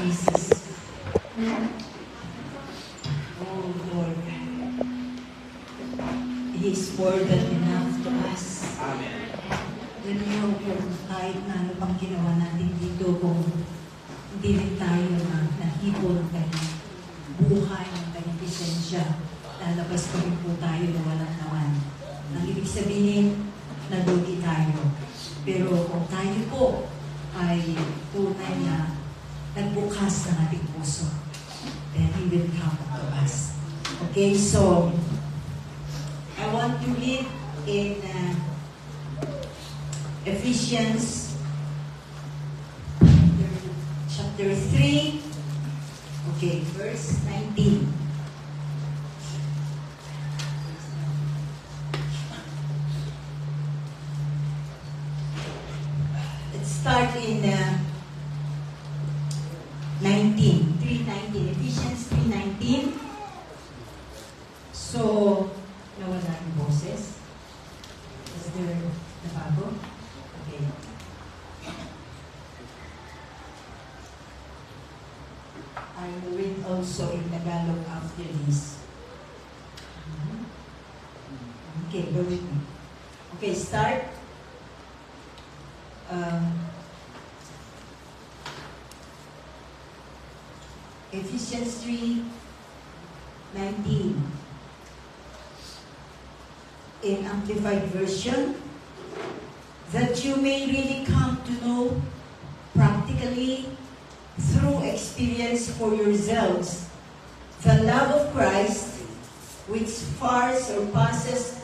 Jesus. Oh Lord, He is more than enough to us. Amen. Alam niyo, kung kahit na ano pang ginawa natin dito, kung hindi rin tayo nahipon ng kanyang buhay, ng kanyang presensya, lalabas pa rin po tayo na walang naman. Ang ibig sabihin, nalugi tayo. Pero kung tayo po ay tunay na nagbukas ng ating puso, then He will come to us. Okay, so I want to read in Ephesians chapter 3, okay, verse 19. Let's start in 3:19. Ephesians 3:19. So, nawala yung boses. Is there nabago? Okay. I will read also in Tagalog after this. Okay, bear with me. Okay, start. Ephesians 3:19 in Amplified Version, that you may really come to know practically through experience for yourselves the love of Christ, which far surpasses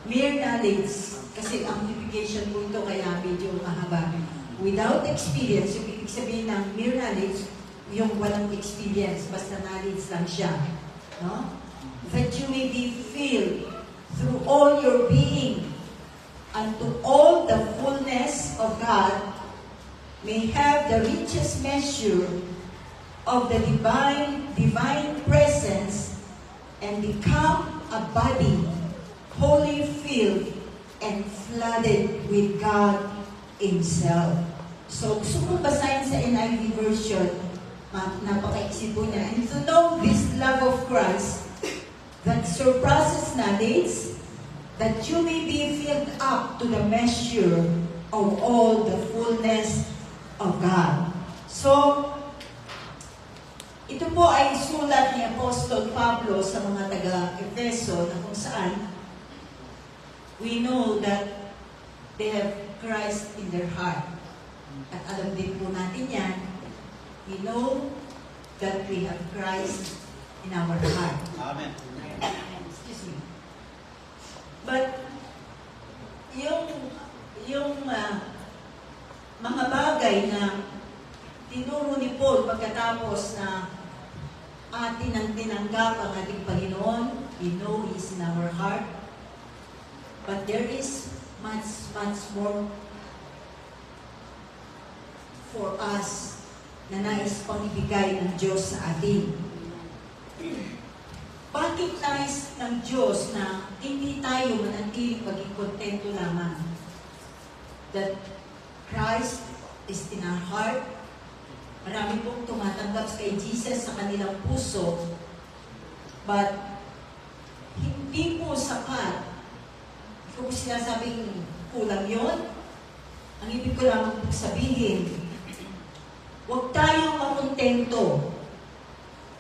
mere knowledge. Kasi amplification po ito, kaya medyo mahaba. Without experience, yung ibig sabihin ng mere knowledge, yung walang experience, basta knowledge lang siya. No? That you may be filled through all your being, unto all the fullness of God, may have the richest measure of the divine presence, and become a body wholly filled and flooded with God Himself. So, gusto kong basahin sa NIV version, napaka-exit po niya. And to know this love of Christ that surpasses knowledge, that you may be filled up to the measure of all the fullness of God. So, ito po ay sulat ni Apostol Pablo sa mga taga-Efeso na kung saan we know that they have Christ in their heart. At alam din po natin yan, we know that we have Christ in our heart. Amen. Excuse me. But, yung mga bagay na tinuro ni Paul pagkatapos na atin ang tinanggap ang ating Panginoon, we know He's in our heart. But there is much more for us na nais pang ibigay ng Diyos sa atin. Bakit nais ng Diyos na hindi tayo manatiling maging kontento lamang? That Christ is in our heart. Marami pong tumatanggap kay Jesus sa kanilang puso, but hindi po sapat. Hindi ko po sinasabing kulang yon. Ang ibig ko lang sabihin, huwag tayong makontento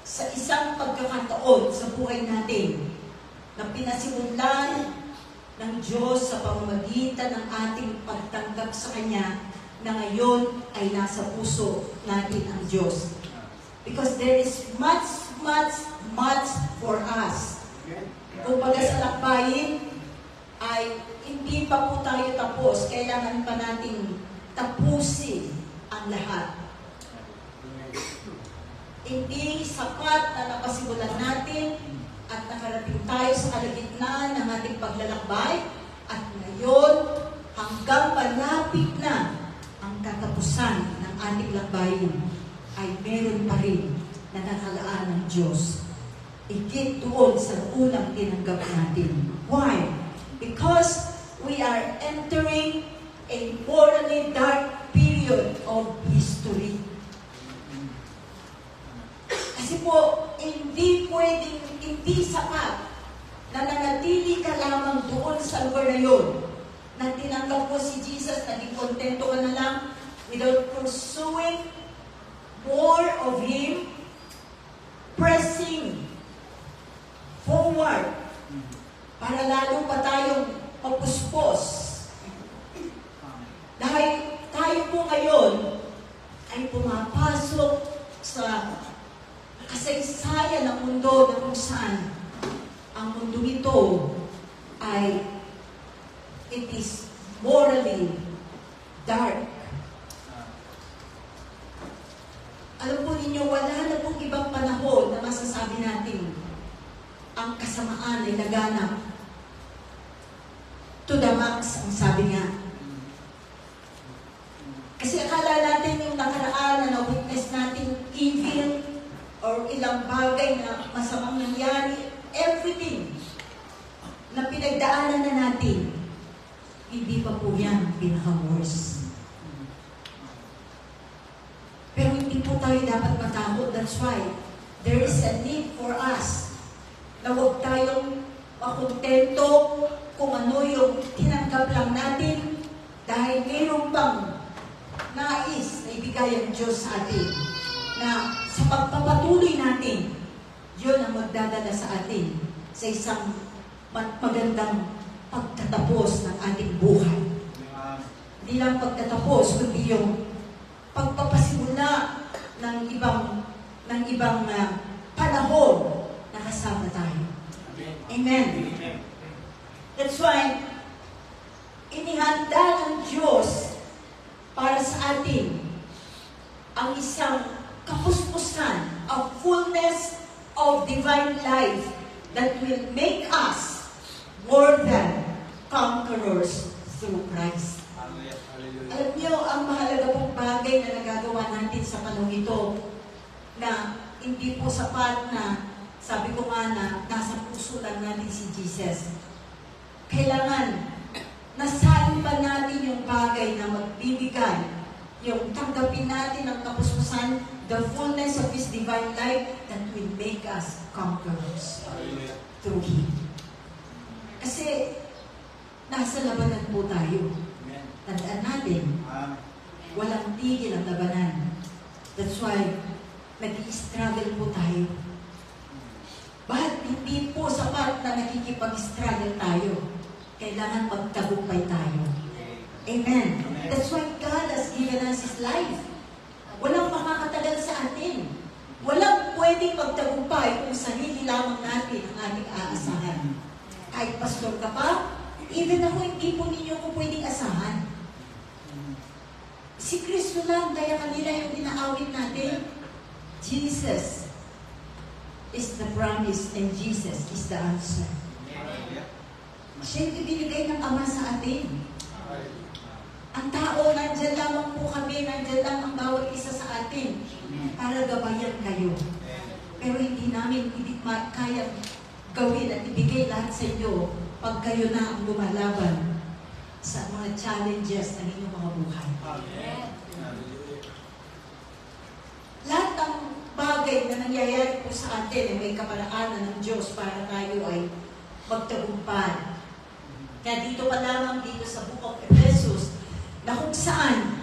sa isang pagkakataon sa buhay natin na pinasimulan ng Diyos sa pamamagitan ng ating pagtanggap sa Kanya, na ngayon ay nasa puso natin ang Diyos. Because there is much for us. Kung baga sa lakbayin, ay hindi pa po tayo tapos. Kailangan pa natin tapusin ang lahat. Hindi sapat na napasimulan natin at nakarating tayo sa kalagitnaan ng ating paglalakbay, at ngayon, hanggang malapit na ang katapusan ng ating lakbayin, ay meron pa rin na nakalaan ng Diyos. Higit doon sa unang tinanggap natin. Why? Because we are entering a morally dark period of history. Kasi po, hindi pwedeng, hindi sapat na nanatili ka lamang doon sa lugar na yun. Na tinanggap mo si Jesus, naging kontento ka na lang without pursuing more of Him, pressing forward para lalo pa tayong mapuspos. Dahil tayo po ngayon ay pumapasok sa kasaysayan ng mundo na kung saan ang mundo ito ay it is morally dark. Alam po ninyo, wala na pong ibang panahon na masasabi natin ang kasamaan ay laganap. To the max, ang sabi nga. Kasi akala natin yung nakaraan na na-witness natin evil or ilang bagay na masamang nangyari, everything na pinagdaanan na natin, hindi pa po yan pinaka-worst. Pero hindi po tayo dapat matakot. That's why there is a need for us na huwag tayong makontento kung ano yung tinanggap lang natin dahil mayroon pang nais na ibigay ang Diyos sa atin na sa pagpapatuloy natin, yun ang magdadala sa atin sa isang magandang pagtatapos ng ating buhay. Hindi lang pagtatapos, kundi yung pagpapasimula ng ibang panahon na kasama tayo. Amen. That's why, inihanda ng Diyos para sa atin ang isang kapuspusan, a fullness of divine life that will make us more than conquerors through Christ. Alam niyo, ang mahalaga pong bagay na nagagawa natin sa panahon ito na hindi po sapat na, sabi ko nga na, nasa puso lang natin si Jesus. Kailangan, nasain pa natin yung bagay na magbibigay, yung tanggapin natin ang kapuspusan, the fullness of His divine life that will make us conquerors through Him. Kasi, nasa labanan po tayo. Tandaan natin, walang tigil ang labanan. That's why, nag-i-struggle po tayo. But hindi po sapat na nakikipag-struggle tayo. Kailangan magtagumpay tayo. Amen. That's why God has given us His life. Walang makakatagal sa atin. Walang pwedeng magtagumpay kung sarili lamang natin ang ating aasahan. Kahit pastor ka pa, even ako, hindi po ninyo ko pwedeng asahan. Si Kristo lang, kaya kanila yung inaawit natin. Jesus is the promise and Jesus is the answer. Siya yung ibinigay ng Ama sa atin. Ang tao, nandyan lamang po kami, nandyan lang ang bawat isa sa atin para gabayan kayo. Pero hindi namin kaya gawin at ibigay lahat sa inyo pag kayo na ang lumalaban sa mga challenges ng inyong mga buhay. Lahat ng bagay na nangyayari po sa atin ay may kaparaanan ng Diyos para tayo ay magtagumpay. Kaya dito pa lamang dito sa Book of Ephesus na kung saan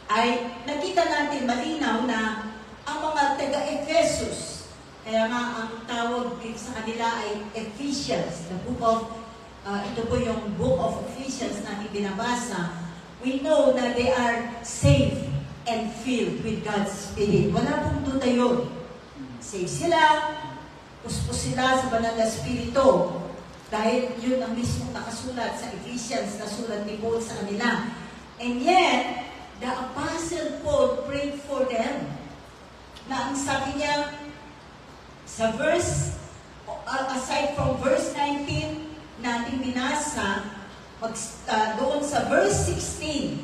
ay nakita natin malinaw na ang mga taga-Ephesus, kaya nga ang tawag dito sa kanila ay Ephesians, the book of ito po yung Book of Ephesians na binabasa. We know na they are saved and filled with God's Spirit. Wala pong duda yun. Saved sila, puspos sila sa banal na Espiritu. Dahil yun ang mismo nakasulat sa Ephesians na sulat ni Paul sa kanila. And yet, the Apostle Paul prayed for them. Na ang sabi niya, sa verse, aside from verse 19, natin binasa, doon sa verse 16,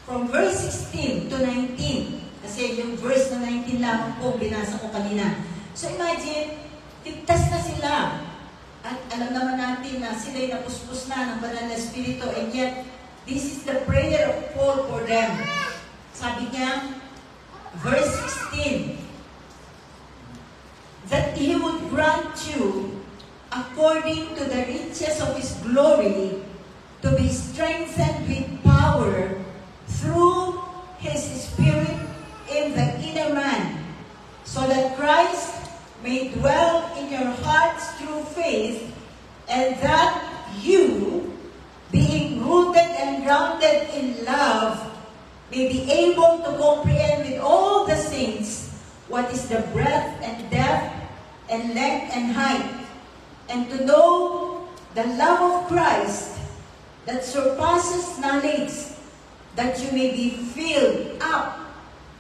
from verse 16 to 19, kasi yung verse na 19 lang po binasa ko kanina. So imagine, ligtas na sila. At alam naman natin na sila'y napuspos na ng banal na Espiritu, and yet, this is the prayer of Paul for them. Sabi niya, verse 16, grant you, according to the riches of His glory, to be strengthened with power through His Spirit in the inner man, so that Christ may dwell in your hearts through faith, and that you, being rooted and grounded in love, may be able to comprehend with all the saints what is the breadth and depth and length and height, and to know the love of Christ that surpasses knowledge, that you may be filled up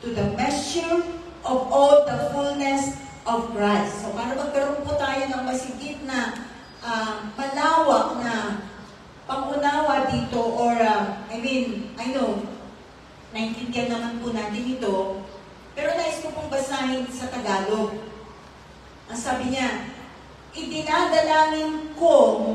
to the measure of all the fullness of Christ. So para magkaroon po tayo ng masigit na malawak na pangunawa dito, or I know, naintindihan naman po natin ito, pero nais ko pong basahin sa Tagalog. Ang sabi niya, idinadalangin ko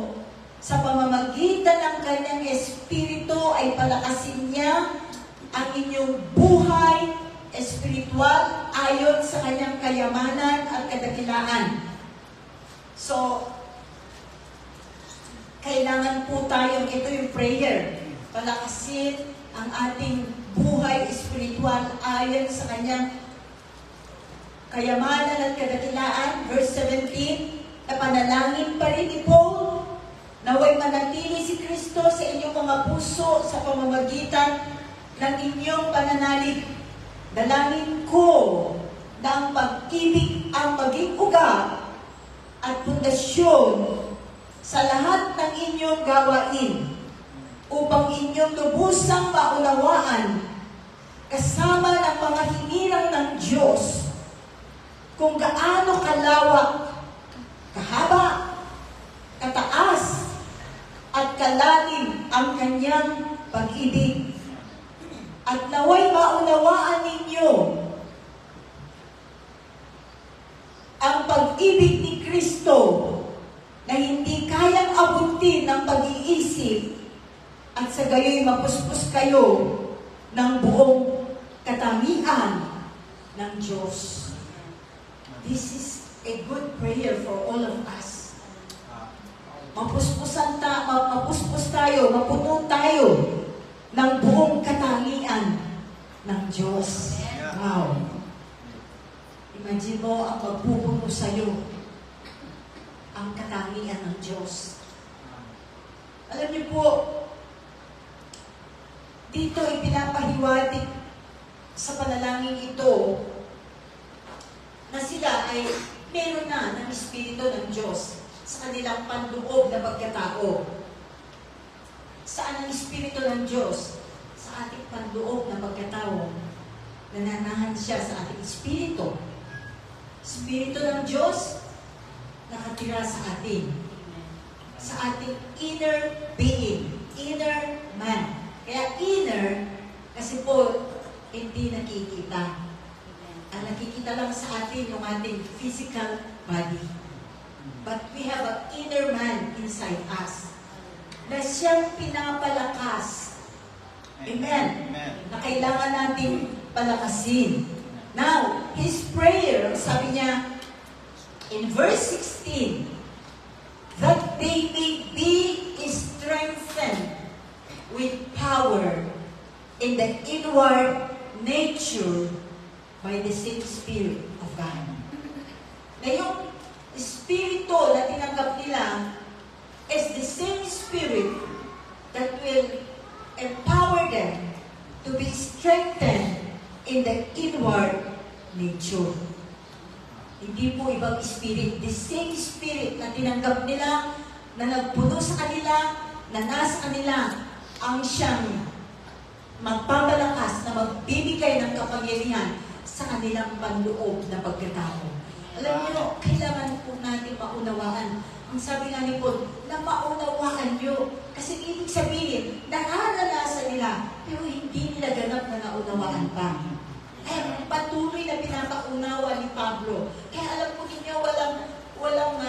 sa pamamagitan ng kanyang Espiritu ay palakasin niya ang inyong buhay espiritual ayon sa kanyang kayamanan at kadakilaan. So, kailangan po tayong, ito yung prayer, palakasin ang ating buhay espiritual ayon sa kanyang kayamanan at kadakilaan. Verse 17, napanalangin pa rin ni Paul, naway manatili si Kristo sa inyong mga puso sa pamamagitan ng inyong pananalig. Dalangin ko na ang pag-ibig ang maging ugat at pundasyon sa lahat ng inyong gawain, upang inyong lubusang maunawaan kasama ng mga hinirang ng Diyos kung gaano kalawak, kahaba, kataas, at kalalim ang kanyang pag-ibig. At naway maunawaan ninyo ang pag-ibig ni Kristo na hindi kayang abutin ng pag-iisip, at sa gayo'y mapuspos kayo ng buong katangian ng Diyos. This is a good prayer for all of us. Mapuspos tayo, mapuno tayo ng buong katangian ng Diyos. Wow. Imagine mo ang magpupuno sa'yo ang katangian ng Diyos. Alam niyo po, dito ipinapahiwatig sa panalangin ito na sila ay meron na ng Espiritu ng Diyos sa kanilang panloob na pagkatao. Saan ang Espiritu ng Diyos? Sa ating panloob na pagkatao. Nananahan siya sa ating Espiritu. Espiritu ng Diyos nakatira sa atin. Sa ating inner being, inner man. Kaya inner, kasi po, hindi nakikita. Ang nakikita lang sa atin yung ating physical body. But we have an inner man inside us na siyang pinapalakas. Amen. Na kailangan natin palakasin. Now, his prayer, sabi niya, in verse 16, that they may be strengthened with power in the inward nature by the same Spirit of God. Na yung Espiritu na tinanggap nila is the same Spirit that will empower them to be strengthened in the inward nature. Hindi po ibang Spirit. The same Spirit na tinanggap nila, na nagpuno sa kanila, na nasa kanila, ang siyang magpapalakas na magbibigay ng kapangyarihan sa kanilang panloob na pagkatao. Alam niyo, kailangan po natin maunawaan. Ang sabi nga ni Paul, na maunawaan niyo. Kasi ibig sabihin, nararanasan nila, pero hindi nila ganap na naunawaan pa. Kaya patuloy na pinapaunawa ni Pablo. Kaya alam po ninyo, walang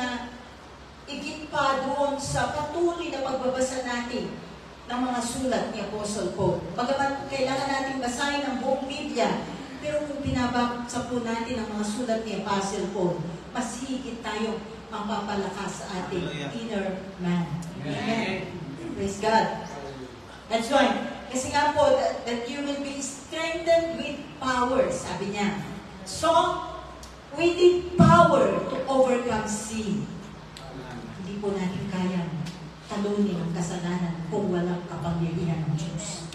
igit pa doon sa patuloy na pagbabasa natin ng mga sulat ni Apostle Paul. Bagamat kailangan natin basahin ang buong Biblia, pero kung binabasa po natin ang mga sulat ni Apostle Paul, mas higit tayong mapapalakas sa ating inner man. Amen. Praise God. That's why, kasi nga po, that you will be strengthened with power, sabi niya. So, we need power to overcome sin. Hindi po natin kaya talunin ang kasalanan kung walang kapangyarihan ng Diyos.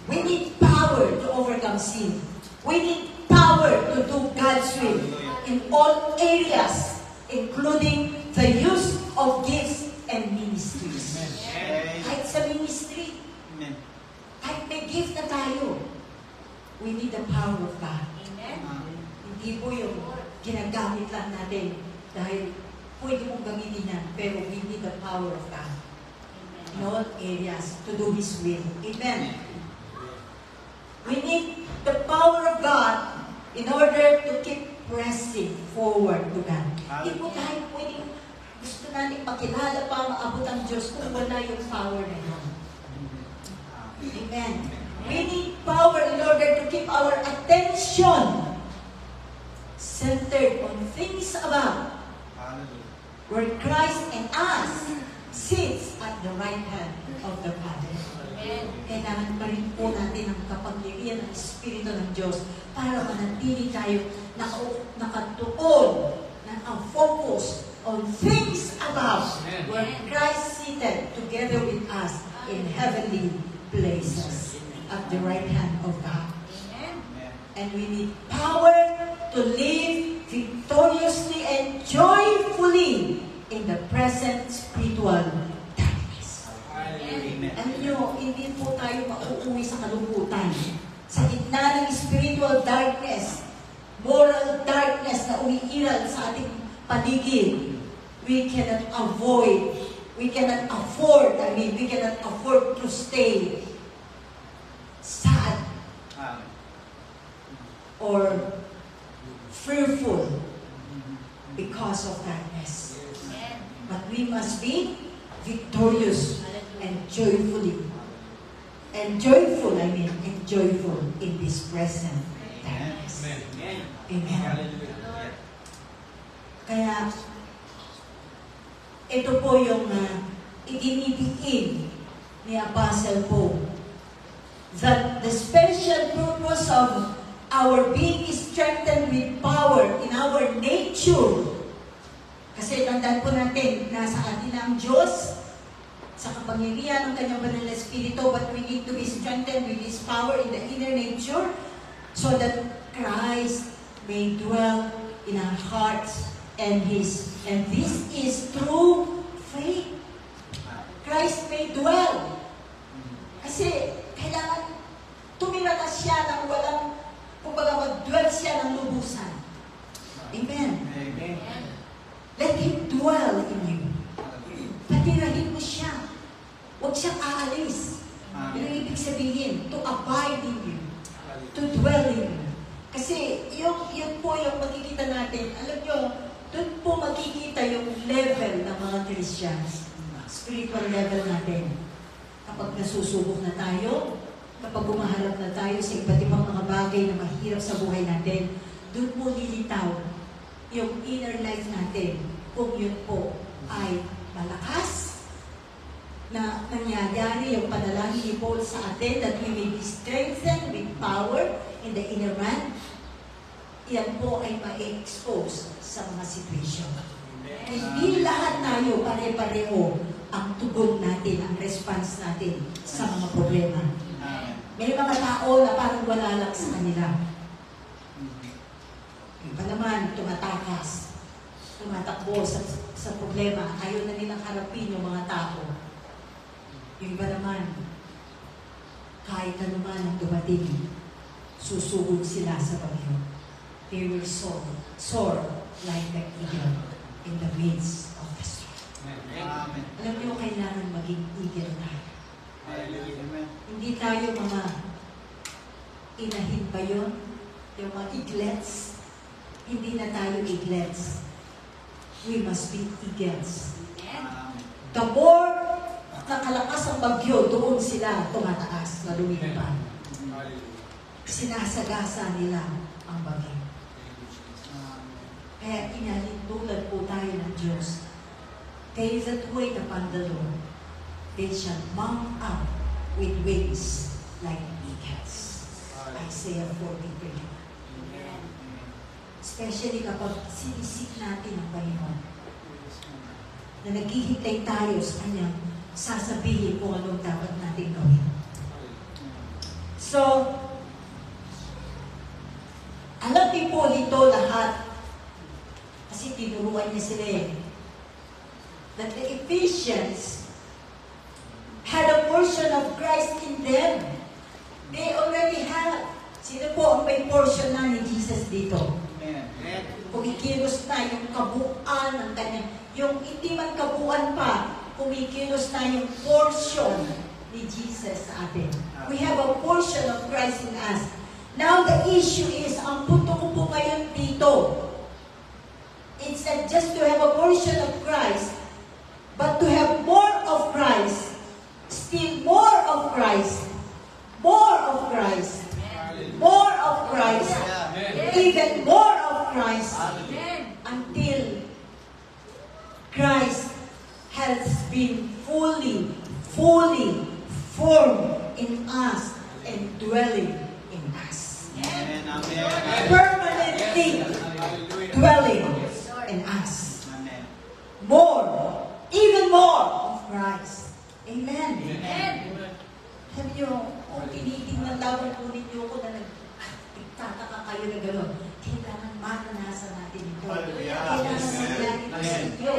We need power to overcome sin. We need power to do God's will in all areas, including the use of gifts and ministries. Kahit sa ministry, kahit may gift na tayo, we need the power of God. Hindi po yung ginagamit lang natin dahil pwede mong gamitin yan, pero we need the power of God in all areas to do His will. Amen. We need the power of God in order to keep pressing forward to God. Hindi po tayo pwedeng gusto natin makilala pa, maabot ang Diyos kung wala yung power na yun. Amen. We need power in order to keep our attention centered on things above, where Christ and us sits at the right hand of the Father. Kailangan pa rin po natin ang kapangyarihan ng Espiritu ng Diyos para manatili tayo nakatuon, naka-focus on things above, where Christ seated together with us in heavenly places at the right hand of God. And we need power to live victoriously and joyfully in the present spiritual darkness. Alam nyo, hindi po tayo mauuwi sa kalungkutan. Sa gitna ng spiritual darkness, moral darkness na umiiral sa ating paligid, we cannot afford to stay sad or fearful because of darkness. But we must be victorious and joyful in this present darkness. Amen. Kaya, ito po yung idinidiin ni Apostle Paul, that the special purpose of our being is strengthened with power in our nature. Kasi tandaan po natin, nasa atin ang Diyos, sa kapangyarihan ng Kanyang Banal na Espiritu, but we need to be strengthened with His power in the inner nature so that Christ may dwell in our hearts and this is through faith. Christ may dwell. Kasi kailangan tumira na siya ng walang, kumbaga mag-dwell siya ng lubusan. Amen. Amen. Let Him dwell in you. Patirahin mo siya. Huwag siyang aalis. Yun ang ibig sabihin, to abide in you. To dwell in you. Kasi yun po yung makikita natin. Alam nyo, doon po makikita yung level ng mga Christians. Spiritual level natin. Kapag nasusubok na tayo, kapag umaharap na tayo sa iba't ibang mga bagay na mahirap sa buhay natin, doon po lilitaw yung inner life natin kung yun po ay malakas na nangyayari yung panalangin ni Paul sa atin that we may be strengthened with power in the inner man. Yan po ay ma-expose sa mga situation. Hindi lahat tayo pare-pareho ang tugon natin, ang response natin sa mga problema. May mga tao na parang wala lang sa kanila. Iba naman, tumatakbo sa problema. Ayaw na nilang harapin yung mga tao. Yung iba naman, kahit na naman ang dumating, susugod sila sa bagyo. They will soar like the eagle in the midst of the storm. Amen. Alam niyo, kailangan maging eagle tayo. Hindi tayo mga inahin ba yun? Yung mga eaglets. Hindi na tayo eaglets. We must be eagles. The more nakalakas ang bagyo, doon sila tumataas na lumilipad. Sinasagasa nila ang bagyo. Kaya inalintulad po tayo ng Diyos. They that wait upon the Lord, they shall mount up with wings like eagles. Isaiah 43. Especially kapag sinisik natin ang Panginoon, na naghihintay tayo sa Kanyang sasabihin kung anong dapat natin gawin. So, alam din po nito lahat, kasi tinuruan niya sila that the Ephesians had a portion of Christ in them. They already have. Sino po ang may portion na ni Jesus dito? Kumikilos na yung kabuuan ng kanyang, yung hindi man kabuuan pa, kumikilos na yung portion ni Jesus sa atin. We have a portion of Christ in us. Now the issue is, ang punto ko po ngayon dito, it's not just to have a portion of Christ, but to have more of Christ, still more of Christ, more of Christ, more of Christ, even more of Christ, until Christ has been fully formed in us and dwelling in us. Permanently dwelling in us. More, even more of Christ. Amen. Sabi niyo, kung tinitingnan lamang po ninyo ko na nagtataka kayo na gano'n, kailangan maranasan natin ito. Kailangan mangyari ito sa inyo.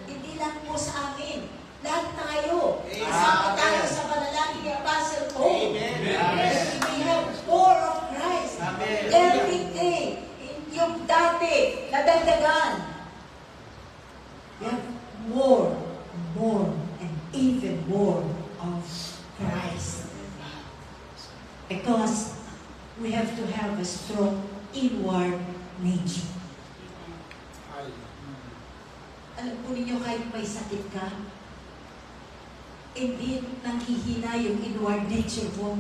Hindi lang po sa amin. Lahat tayo. Kasama tayo sa panalangin ni Apostle Paul. We have more of Christ. Every day. Yung dati, nadagdagan. We have more, and even more of Christ. Because we have to have a strong inward nature. Alam po ninyo, kahit may sakit ka, hindi nanghihina yung inward nature mo.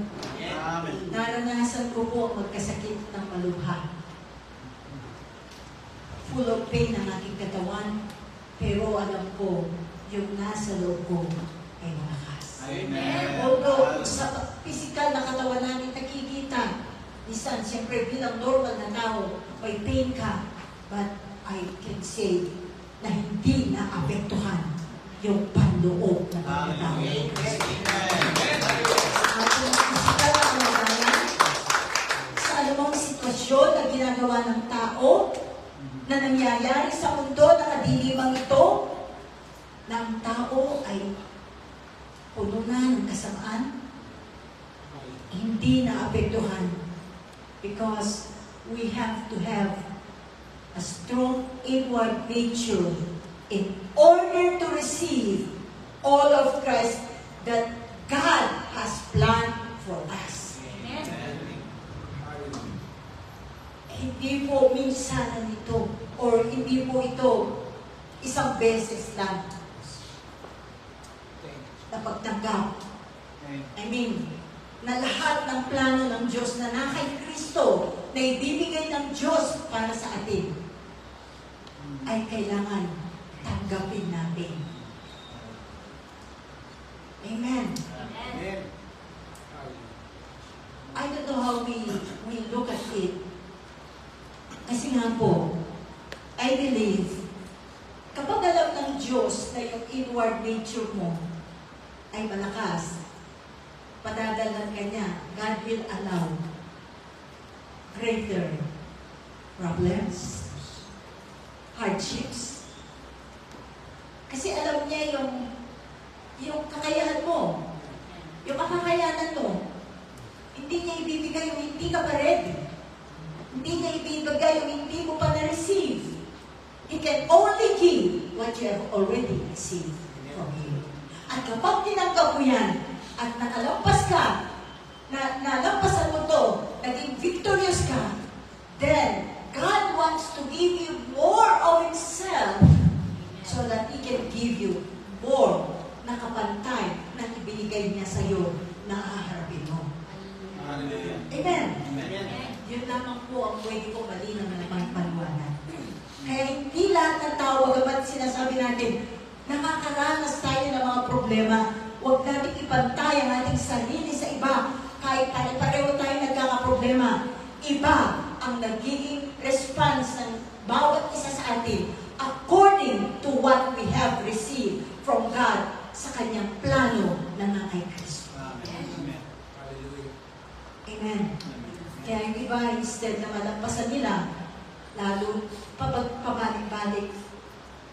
Naranasan ko po ang magkasakit ng malubha. Full of pain ang aking katawan, pero alam ko, yung nasa loob ko ay malakas. Amen. Although sa physical na katawan namin nakikita, minsan, siyempre bilang normal na tao, may pain ka, but I can say na hindi naapektuhan yung panloob na pagkatao. Sa ating physical na kalagayan, sa anumang sitwasyon na ginagawa ng tao, na nangyayari sa mundo na kadilimang ito, na ang tao ay puno na ng kasamaan, hindi naapektuhan because we have to have a strong inward nature in order to receive all of Christ that God has planned for us. Hindi po minsan ito or hindi po ito isang beses lang na pagtanggap. I mean, na lahat ng plano ng Diyos na kay Kristo na ibibigay ng Diyos para sa atin ay kailangan tanggapin natin. Amen. Amen. I don't know how we look at it. Kasi nga po, I believe, kapag alam ng Diyos na yung inward nature mo ay malakas, padadalan ka niya, God will allow greater problems, hardships. Kasi alam niya yung kakayahan mo, yung kakayanan mo, hindi niya ibibigay yung hindi ka pa ready. Hindi niya ibibigay yung hindi mo pa na-receive. He can only give what you have already received from Him. At kapag tinanggap mo yan, at nakalampas ka, nalampasan mo to, naging victorious ka, then God wants to give you more of Himself so that He can give you more na kapantay na ibinigay niya sa iyo na haharapin mo. Amen. Amen. Yun lamang po ang pwede ko malinaw na paliwanag. Kaya tao, bagamat sinasabi natin, nakakaranas tayo ng mga problema, huwag natin ipantay ang ating sarili sa iba. Kahit pareho tayo nagkakaproblema, iba ang nagiging response ng bawat isa sa atin according to what we have received from God sa kanyang plano na kay Kristo. Amen. Hallelujah. Amen. Kaya yung iba, instead na malampasan nila, lalo pabalik-balik,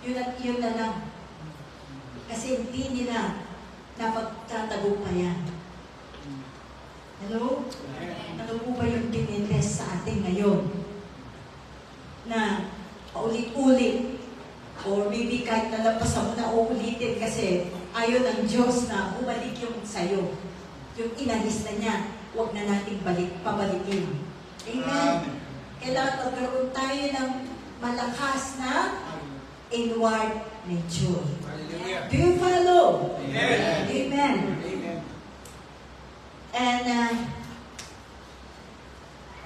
yun na lang. Kasi hindi nila napagtatagumpayan. Hello? Ano po ba yung tinitest sa atin ngayon? Na paulit-ulit, or maybe kahit nalampasan mo na uulitin kasi ayaw ng Diyos na umalik yung sa'yo. Yung inalis na niya, huwag na nating pabalikin. Amen. Kailangan magkaroon tayo ng malakas na inward nature. Hallelujah. Do you follow? Amen. Amen. Amen.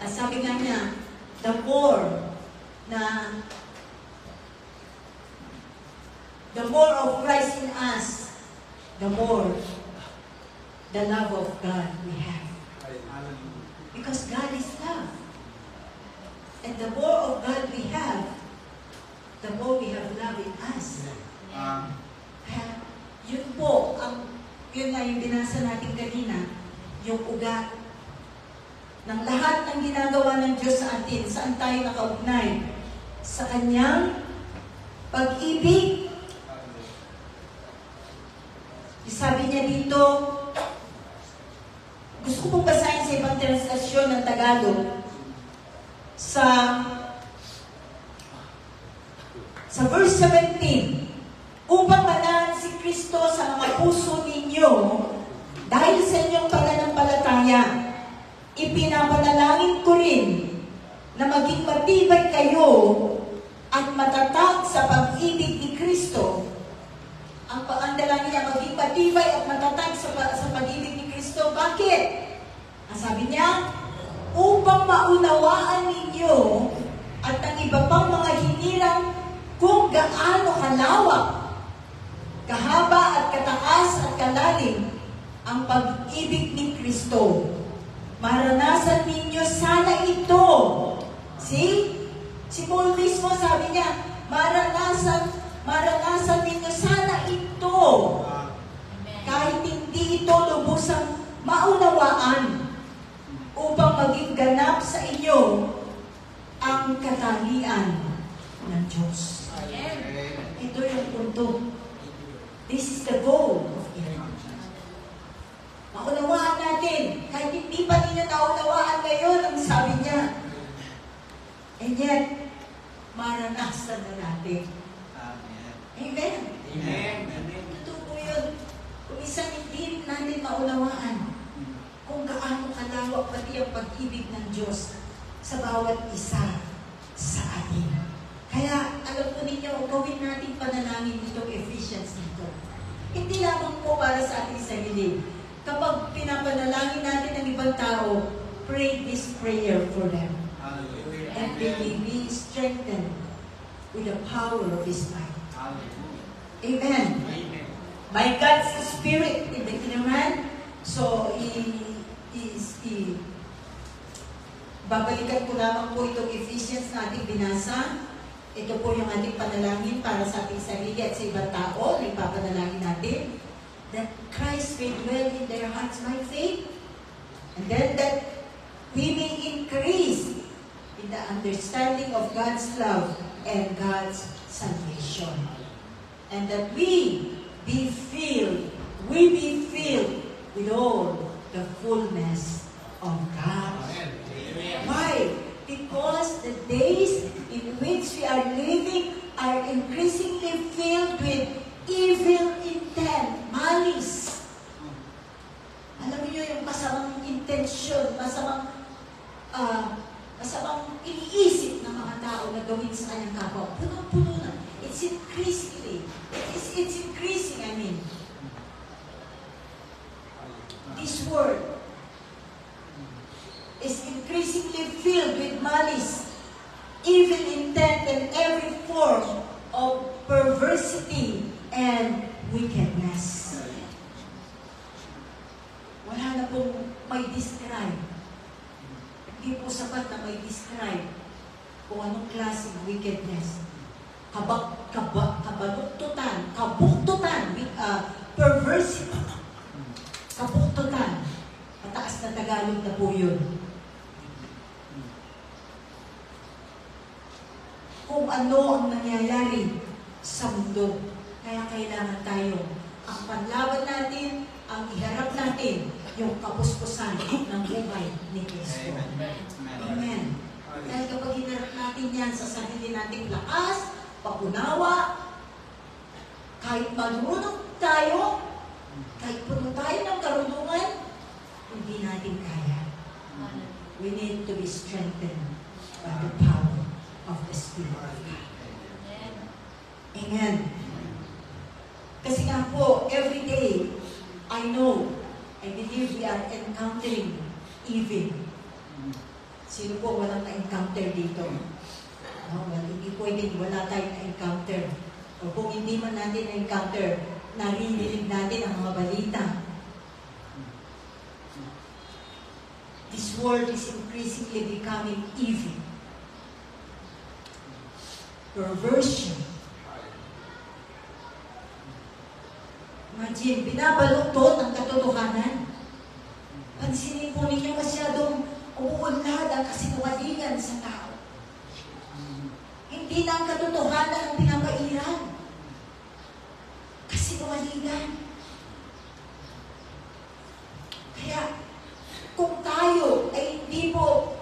And sabi nga niya, the more of Christ in us, the more the love of God we have. Hallelujah. Because God is love. And the more of God we have, the more we have love in us. Kaya, yun po, yun na yung binasa natin kanina, yung ugat ng lahat ng ginagawa ng Diyos sa atin. Saan tayo nakaugnay? Sa Kanyang pag-ibig. Sabi niya dito, gusto ko pong basahin sa ibang translasyon ng Tagalog, sa verse 17, upang manahan si Kristo sa mga puso ninyo dahil sa inyong pananampalataya, ipinapanalangin ko rin na maging matibay kayo at matatag sa pag-ibig ni Kristo. Ang dalangin niya, maging matibay at matatag sa pag-ibig ni Kristo. Bakit? Ang sabi niya, upang maunawaan ninyo at ang iba pang mga hinirang kung gaano kalawak, kahaba at kataas at kalalim ang pag-ibig ni Kristo. Maranasan ninyo sana ito. See? Si Paul mismo sabi niya, maranasan ninyo sana ito. Kahit hindi ito lubusang maunawaan upang maging ganap sa inyo ang katangian ng Diyos. Ito yung punto. This is the goal of it. Maunawaan natin. Kahit hindi pa ninyo naunawaan ngayon, ang sabi niya. And yet, maranasan na natin. Amen. Amen. Totoo po yun. Kung isang hindi natin maunawaan kung gaano kalawak pati ang pag-ibig ng Diyos sa bawat isa sa atin. Kaya, alam po ninyo, gawin natin panalangin itong Ephesians nito. Hindi lamang po para sa ating sarili. Kapag pinapanalangin natin ang ibang tao, pray this prayer for them. Hallelujah. And they may be strengthened with the power of His might. Amen. Amen. By God's Spirit in the inner man. So, babalikan ko lamang po itong Ephesians na ating binasa. Ito po yung ating panalangin para sa ating sarili at sa ibang tao na ipapanalangin natin. That Christ may dwell in their hearts by faith. And then that we may increase in the understanding of God's love and God's salvation. And that we be filled with all the fullness of God. Why? Because the days in which we are living are increasingly filled with evil intent, malice. Alam niyo yung masamang intensyon, masamang iniisip ng mga tao na gawin sa kanyang kapwa. Puno-puno na. It's increasing, I mean. This world is increasingly filled with malice, evil intent, and every form of and wickedness. Wala na pong may describe. Hindi po sapat na may describe kung anong klaseng wickedness. Kabuktutan, perversity, kabuktutan. Mataas na Tagalog na po yun. Kung ano ang nangyayari sa mundo. Kaya kailangan tayo, ang panlaban natin, ang iharap natin, yung kapuspusan ng buhay ni Kristo. Amen. Dahil kapag hinarap natin yan sa sarili nating lakas, paunawa, kahit marunong tayo, kahit puno tayo ng karunungan, hindi natin kaya. We need to be strengthened by the power of the Spirit of God. Amen. Kasi nga po, every day, I believe we are encountering evil. Sino po walang na-encounter dito? No, well, hindi pwedeng wala tayong na-encounter. O kung hindi man natin na-encounter, naririnig natin ang mga balita. This world is increasingly becoming evil. Perversion. Imagine, binabaluktot ang katotohanan. Pansinin po ninyo masyadong umuunlad ang kasinungalingan sa tao. Hindi na ang katotohanan ang pinapairan. Kasinungalingan. Kaya, kung tayo ay hindi po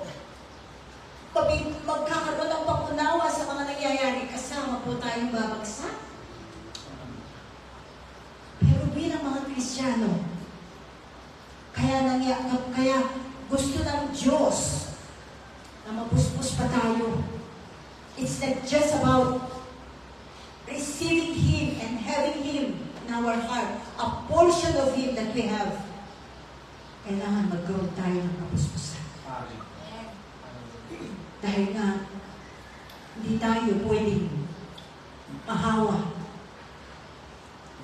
magkakaroon ng pangunawa sa mga nangyayari, kasama po tayong babagsak. Pero bilang mga Kristiyano, kaya gusto ng Diyos na mapuspos pa tayo. It's not just about receiving Him and having Him in our heart, a portion of Him that we have. Kailangan mag-grow tayo ng kapuspusan. Dahil nga, hindi tayo pwedeng mahawa.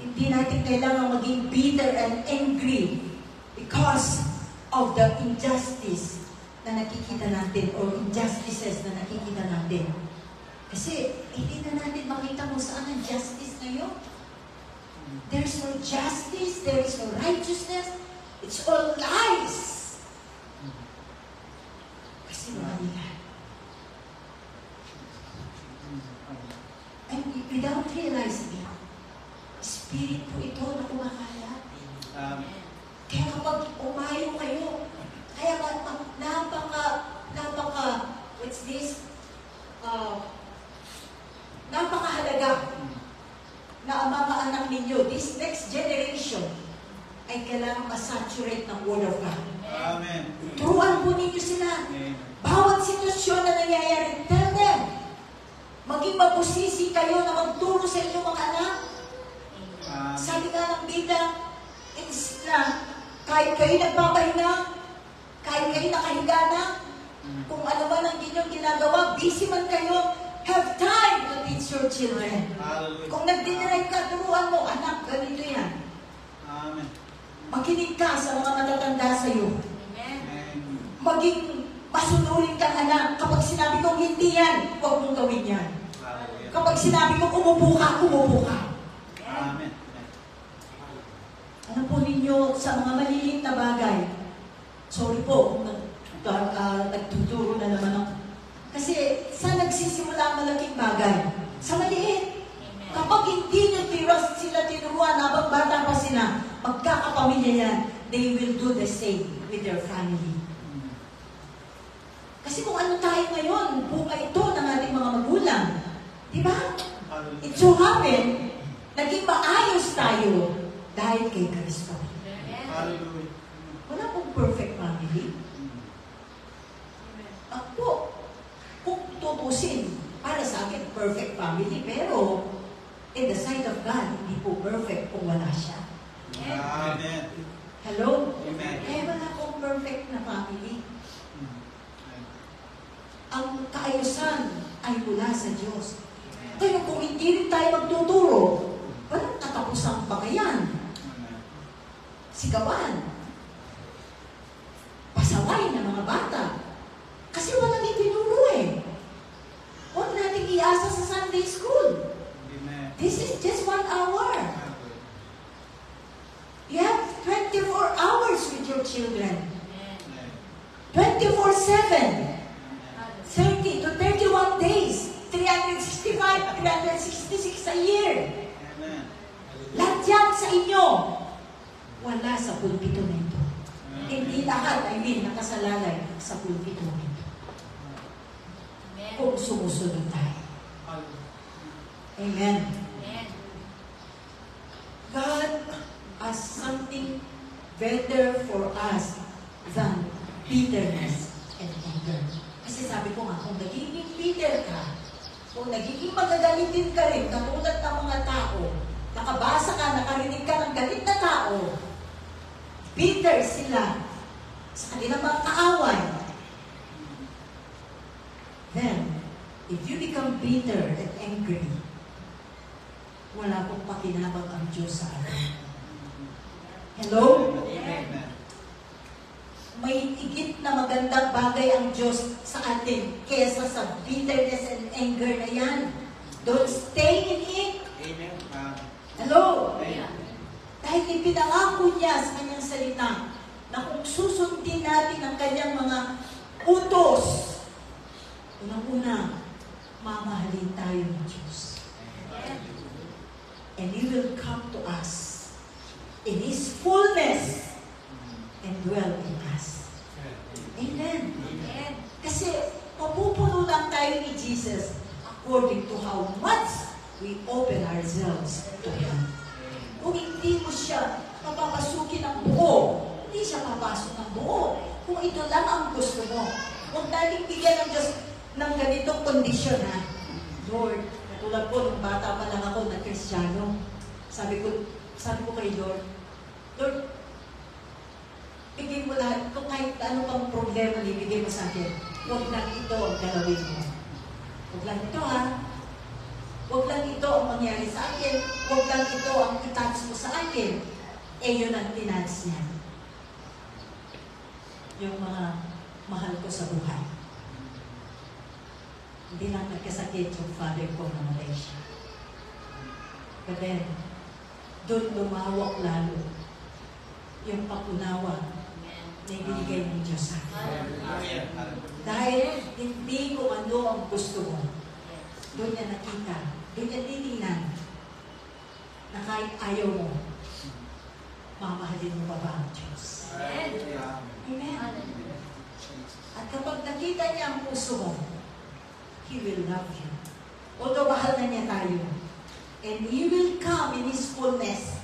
Hindi natin kailangan maging bitter and angry because of the injustice na nakikita natin or injustices na nakikita natin. Kasi hindi na natin makita kung saan ang justice na yun. There's no justice, there is no righteousness, it's all lies. Kasi mahalila. And without realizing it, spirit po ito na kumakalat. Kaya kapag umayo kayo, kaya what's this? Napakahalaga na ang mga anak ninyo, this next generation, ay kailangan masaturate ng Word of God. Amen. Turuan po ninyo sila. Bawat sitwasyon na nangyayari, tell them, maging mabusisi kayo na magturo sa inyong mga anak. Sabi nga ng Biblia, kahit kayo nagpapahinga, kahit kayo nakahiga na, kung ano man ang inyong ginagawa, busy man kayo, have time to teach your children. Hallelujah. Kung nagdinirect ka, turuan mo, anak, ganito yan. Amen. Makinig ka sa mga matatanda sa iyo. Amen. Maging masunurin kang anak. Kapag sinabi kong hindi yan, huwag mong gawin yan. Hallelujah. Kapag sinabi kong umupo ka, umupo ka. Amen. Ano po ninyo sa mga maliliit na bagay? Sorry po kung nagtuturo na naman ako. Kasi saan nagsisimula ang malaking bagay? Sa maliit. Kapag hindi nyo sila tinuruan habang bata pa sila, magkakapamilya yan, they will do the same with their family. Kasi kung ano tayo ngayon, buka ito ng ating mga magulang. Diba? It so happen, naging maayos tayo dahil kay Kristo. Hallelujah. Wala pong perfect family. Ako, kung tutusin, para sa akin, perfect family. Pero, in the sight of God, hindi po perfect kung wala siya. Amen. Hello? Amen. Eh, wala pong perfect na family. Ang kaayusan ay mula sa Diyos. Kaya kung hindi rin tayo magtuturo, walang sigawan, pasaway ng mga bata. Kasi walang itinuro eh. Huwag natin iasa sa Sunday school. Amen. This is just 1 hour. You have 24 hours with your children. 24/7. 30 to 31 days. 365, 366 a year. Amen. Lahat yan sa inyo. Wala sa pulpito nito. Hindi lahat, nakasalalay sa pulpito nito. Kung sumusunod tayo. Amen. God has something better for us than bitterness and anger. Kasi sabi ko nga, kung nagiging bitter ka, kung nagiging magagalitin ka rin, katulad ng mga tao, nakabasa ka, nakarinig ka ng galit na tao, bitter sila sa kanilang mga kaaway. Then, if you become bitter and angry, wala pong pakinabang ang Diyos sa atin. Hello? Amen. May higit na magandang bagay ang Diyos sa atin kesa sa bitterness and anger na yan. Don't stay in it. Amen. Hello? Amen. Dahil ipinangako niya sa kanyang salita na kung susundin natin ang kanyang mga utos, unang-una, mamahalin tayo ng Diyos. And He will come to us in His fullness and dwell in us. Amen. Kasi mapupuno lang tayo ni Jesus according to how much we open ourselves to Him. Kung hindi mo siya papapasukin ng buo, hindi siya papasok ng buo. Kung ito lang ang gusto mo, huwag nating bigyan ng Diyos ng ganitong kondisyon, ha? Lord, katulad po, nung bata pa lang ako na Kristiyano, sabi ko kay Lord, Lord, bigay mo lahat, kung kahit ano pang problema ibigay mo sa akin, huwag lang ito ang galawin mo. Huwag lang ito, ha? Huwag lang ito ang mangyari sa akin. Huwag lang ito ang itouch mo sa akin. Eh, yun ang tinouch niya. Yung mga mahal ko sa buhay. Hindi lang nagkasakit yung father ko, namatay siya. But then, doon lumawak lalo yung pakunawa na ibinigay ng Diyos sa akin. Dahil hindi kung ano ang gusto mo, doon niya nakita, doon niya titingnan na kahit ayaw mo, mamahalin mo pa ba ang Diyos? Amen. At kapag nakita niya ang puso mo, He will love you. Although mahal na niya tayo. And He will come in His fullness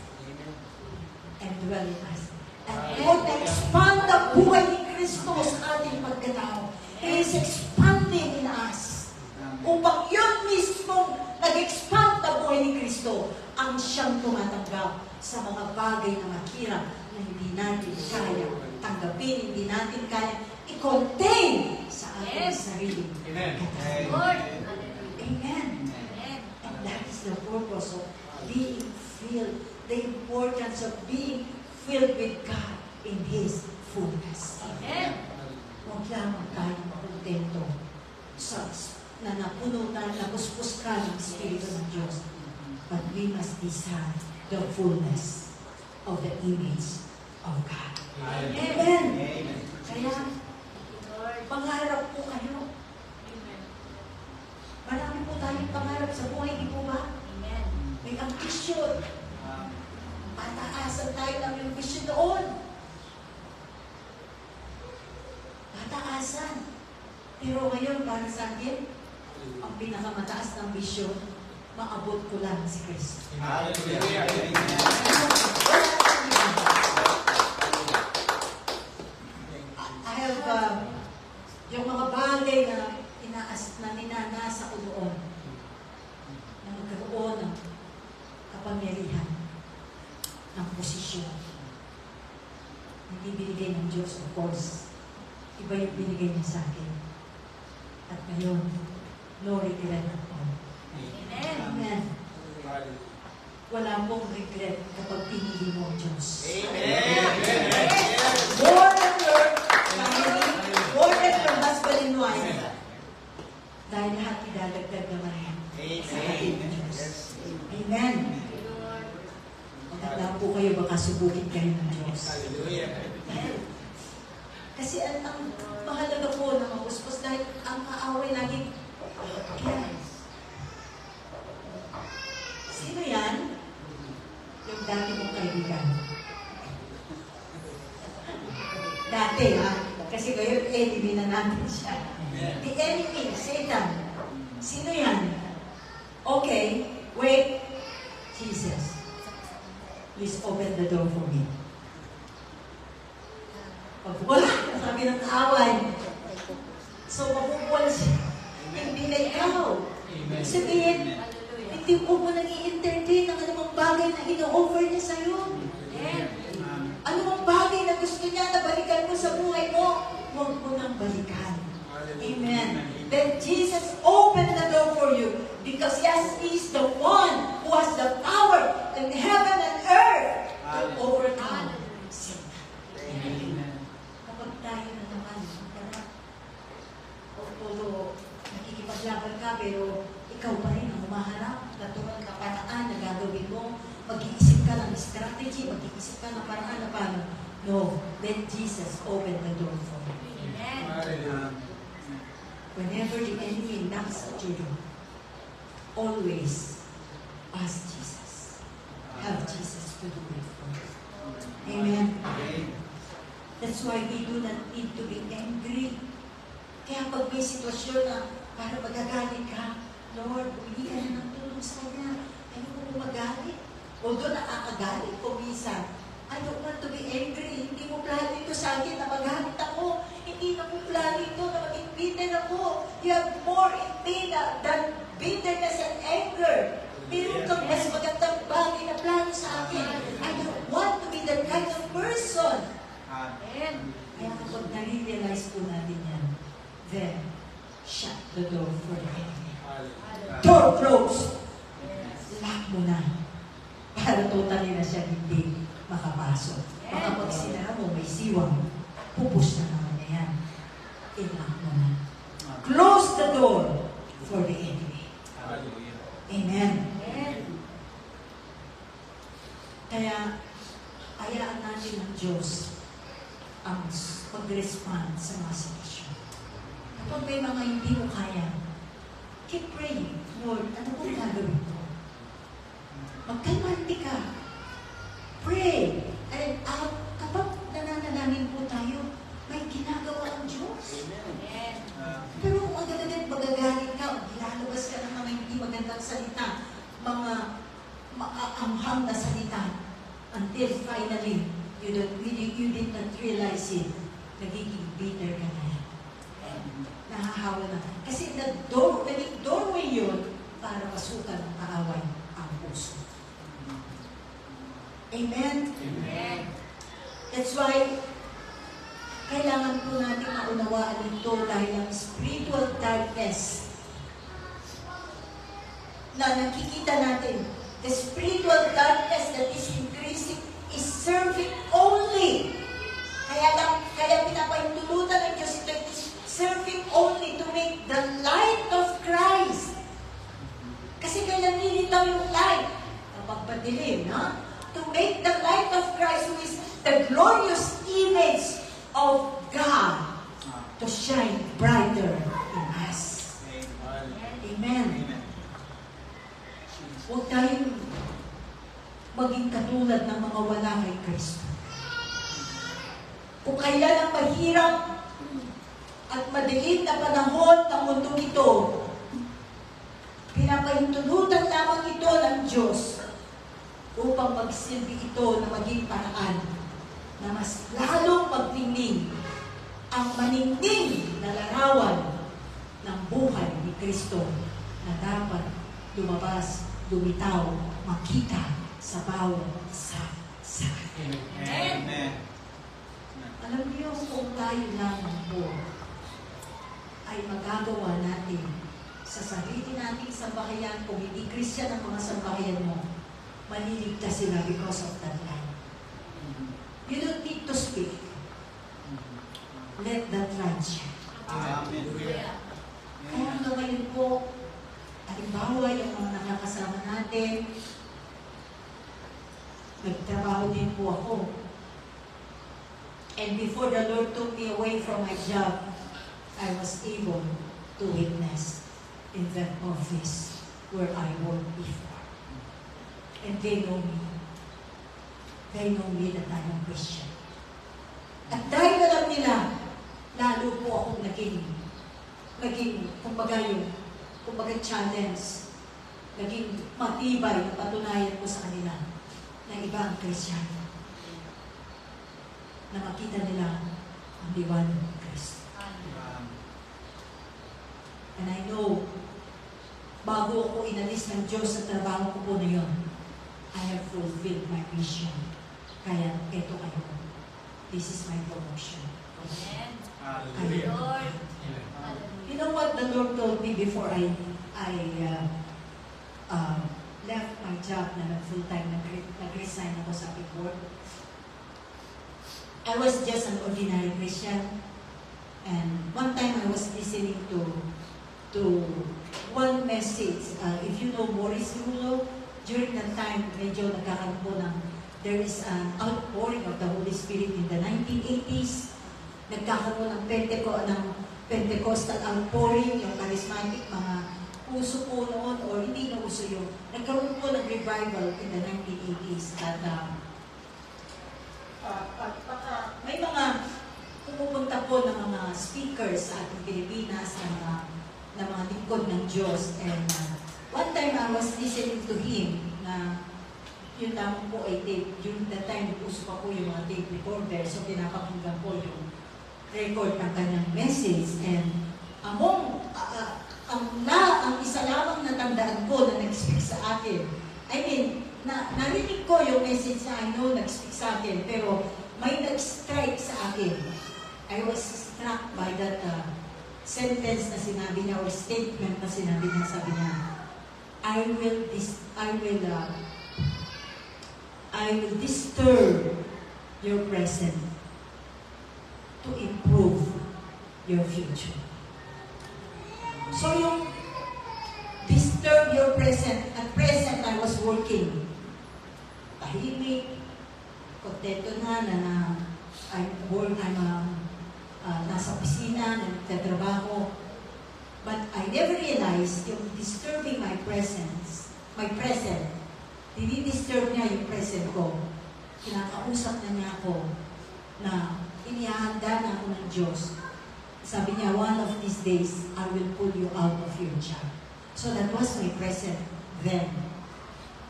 and dwell in us. At Lord, na-expand ang buhay ni Kristo sa ating pagkatao. He is expanding in us. Upang yun mismo nag-expand na buhay ni Kristo ang siyang tumatanggap sa mga bagay na mahirap na hindi natin kaya tanggapin, hindi natin kaya i-contain sa ating sarili. Amen. Lord. Amen. And that is the purpose of being filled, the importance of being filled with God in His fullness. Amen. Huwag lamang tayo makontento sa na napuno tayo, napuspos ka ng Espiritu ng Diyos. But we must desire the fullness of the image of God. Amen. Amen. Kaya, pangarap po kayo. Marami po tayong pangarap sa buhay, di po ba? May ambisyon. Pataasan tayo ng ambisyon doon. Pataasan. Pero ngayon, para sa akin, ang pinakamataas na ambisyon, maabot ko lang si Kristo. Hallelujah. I have yung mga bagay na ninanasa ko doon na magkaroon ng kapangyarihan ng posisyon. Hindi binigay ng Diyos, of course. Iba yung binigay niya sa akin. At ngayon, glory to God. Amen. wala pong regret kapag pinili mo ang Diyos. Amen. More than your family, more than your husband and wife. Dahil lahat idadagdag naman yan sa ating Diyos. Amen. Maganda po kayo, baka subukin kayo ng Diyos. Kasi ang mahalaga po na mapuspos dahil ang kaaway lagi, sino yan? Yung dati mong kaibigan. Dati, ha? Kasi ngayon, enemy na natin siya. The enemy, Satan. Sino yan? Okay, wait. Jesus. Please open the door for me. Pag wala, sabi ng kaaway. So, mapupuwala siya. Hindi na ikaw. Sabihin, hindi ko mo nang i-entertain ng anumang bagay na ino-offer niya sa'yo. Anumang bagay na gusto niya na balikan mo sa buhay mo, huwag mo nang balikan. Amen. Then Jesus opened the door for you because yes, He is the one who has the power in heaven and earth to overcome sin. Amen. Kapag tayo na naman, although nakikipaglaban ka, pero ikaw pa rin ang humaharap, natural ka paraan na gagawin mo, mag-iisip ka ng strategy, mag-iisip ka ng paraan na paano. No, let Jesus open the door for you. Amen. Whenever the enemy knocks at your door, always ask Jesus. Have Jesus to do it for you. Amen. That's why we do not need to be angry. Kaya pag may sitwasyon na para magagalit ka, Lord, hindi ka na ng tulong sa Kanya. Ayaw ko magalit. Although nakakagalit ko minsan, I don't want to be angry. Hindi mo plano ito sa akin na magalit ako. Hindi na mo plano ito na maging bitter ako. You have more in me than bitterness and anger. Meron kang mas magandang bagay na plano sa akin. I don't want to be that kind of person. Kaya kapag nare-realize po natin yan, then, shut the door for the enemy. Door closed. Lock mo na. Para totally na siya hindi makapasok. Baka pag sinara mo, may siwang, pupush na naman niya yan. I-lock mo na. Close the door for the enemy. Amen. Kaya, hayaan natin ng Diyos ang mag-respond sa mga sitwasyon. Kapag may mga hindi mo kaya, keep praying. Lord, ano kung gagawin ko? Magkalmante ka. Pray. And kapag nananalangin po tayo, may ginagawa ang Diyos. Pero kung agad-agad magagalit ka, o ginalabas ka ng mga hindi magandang salita, mga maaanghang na salita, until finally, you did not realize it, nagiging bitter ka na yan. Nahahawa na. Kasi naging doorway yun para masukan ng kaaway ang puso. Amen? Amen. That's why, kailangan po natin maunawaan ito dahil ang spiritual darkness na nakikita natin, the spiritual darkness that is increasing is serving only. Kaya pinapahintulutan ng Diyos ito, it is serving only to make the light of Christ. Kasi kaya nilitaw yung light kapag padilim, no? To make the light of Christ, who is the glorious image of God, to shine brighter in us. Amen. Huwag tayong maging katulad ng mga wala kay Kristo. Kung kailan ang mahirap at madilim na panahon ng mundong ito, pinapahintulutan lamang ito ng Diyos upang magsilbi ito na maging paraan na mas lalong magtingning ang maningning na larawan ng buhay ni Kristo na dapat lumabas, lumitaw, makita sa bawat isa sa atin. Amen. Alam niyo kung tayo lamang po ay magagawa natin sa sarili nating sambahayan, kung hindi Christian ang mga sambahayan mo, maliligtas sila because of that light. You don't need to speak. Let that light shine. Amen. Kung ano ngayon po, halimbawa yung mga nakakasama natin, nagtrabaho din po ako. And before the Lord took me away from my job, I was able to witness in that office where I worked before. And they know me. They know me that I am Christian. At dahil alam nila, lalo po akong naging, kumbaga challenge, naging matibay na patunayan ko sa kanila na iba ang Kristiyan. Na makita nila ang liwanag ng Kristo. And I know, bago ako inalis ng Diyos sa trabaho ko po na yun, I have fulfilled my mission. Kaya, eto kayo. This is my promotion. Hallelujah. You know what the Lord told me before I left my job na full-time, nag-resign ako sa Picor. I was just an ordinary Christian. And one time I was listening to one message. If you know Maurice Rulo, during that time, medyo nagkakaroon po ng, there is an outpouring of the Holy Spirit in the 1980s. Nagkakaroon ng Pentecostal outpouring, yung charismatic, mga uso po noon, or hindi na uso yung, nagkaroon po ng revival in the 1980s. At may mga pumupunta po ng mga speakers sa ating Pilipinas na mga lingkod ng Diyos. And one time I was listening to him na yun lamang po ay tape. During that time, uso pa po yung mga tape recorder. So pinapakinggan po yung record ng kanyang message. And ang isa lamang natandaan ko na nag-speak sa akin. I mean, narinig ko yung message na I know nag-speak sa akin, pero may nag-strike sa akin. I was struck by that sentence na sinabi niya or statement na sinabi niya. Sabi niya, I will disturb your present to improve your future. So yung disturb your present, at present I was working. Tahimik, kontento na nasa opisina, nagtatrabaho. But I never realized yung disturbing my present, dinidisturb niya yung present ko. Kinakausap na niya ako na inihahanda na ako ng Diyos. Sabi niya, one of these days, I will pull you out of your job. So that was my present then.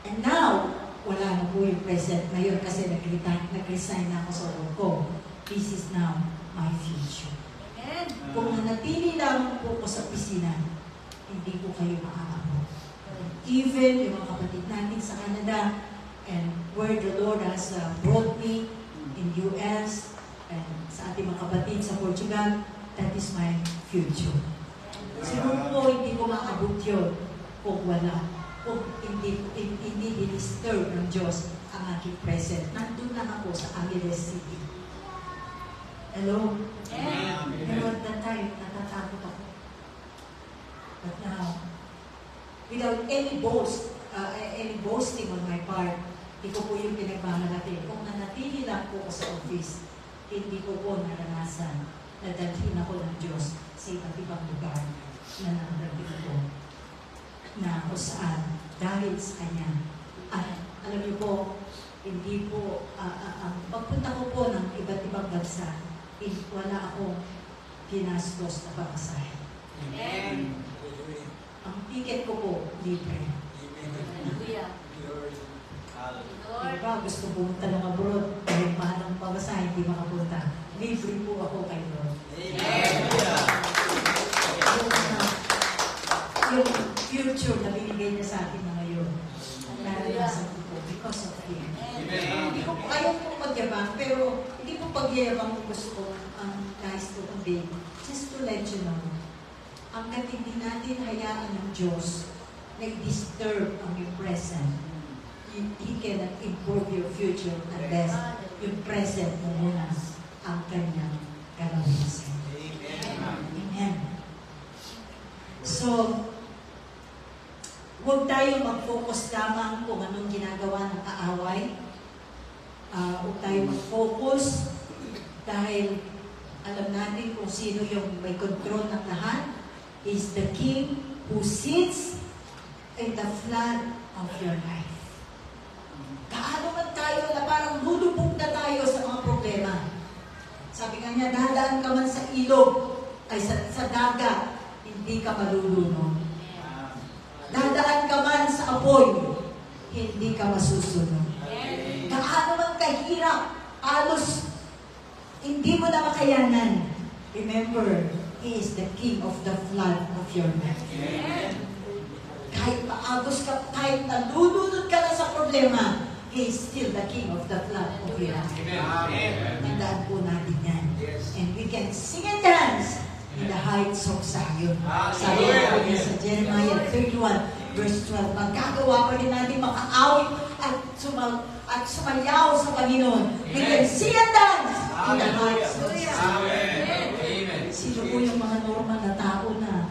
And now, wala na po yung present ngayon kasi nag-resign na ako sa work ko. This is now my future. Amen. Kung nanatili lang po ko sa opisina, hindi po kayo maaabot. Even yung mga kapatid natin sa Canada and where the Lord has brought me in US and sa ating mga kapatid sa Portugal, that is my future. Siguro po hindi ko maabot yun kung wala. Kung hindi disturb ng Diyos ang aking present. Nandun lang ako sa Angeles City. Hello? Pero at that time, natatakot ako. But now, without any boasting on my part, hindi ko po yung pinagmamalaki. Kung nanatili lang po ko sa office, hindi ko po naranasan na dalhin ako ng Diyos sa iba't ibang lugar na nandagin ko na kung saan dahil sa Kanya. At alam niyo po, hindi po, pagpunta ko po ng iba't ibang bansa, wala akong ginastos na pamasahe. Amen. Ang ticket ko po, libre. Hallelujah. Lord. Diba, gusto pumunta ng abroad, dahil mahal ang pamasahe, hindi makapunta. Libre po ako kay Lord. Yung future na binigay niya sa atin na ngayon, ang naranasan ko po because of Him. Hindi ko po ayaw po magyabang, pero hindi po pagyayabang ko gusto ko ang guys ko kundi just to let you know, hanggat hindi natin hayaan ng Diyos na i-disturb ang yung present, He cannot improve your future unless yung present mo muna ang kanyang kalawasan. Amen. So, huwag tayo mag-focus lamang kung anong ginagawa ng kaaway. Huwag tayo mag-focus dahil alam natin kung sino yung may control ng lahat. Is the King who sits in the flood of your life. Kaano man tayo na parang lulubog na tayo sa mga problema. Sabi nga niya, dadaan ka man sa ilog, ay sa dagat, hindi ka malulunod. Dadaan ka man sa apoy, hindi ka masusunod. Kaano man kahirap, halos hindi mo na makayanan. Remember, He is the King of the flood of your life. Kahit maagos ka, kahit nalulunod ka na sa problema, He is still the King of the flood of your life. Tandaan po natin yan. And we can sing and dance in the heights of Zion. Sabi po niya sa Jeremiah 31, verse 12, magkagawa pa rin natin makaawit at sumayaw sa Panginoon. We can sing and dance in the heights of Zion. Sino po yung mga normal na tao na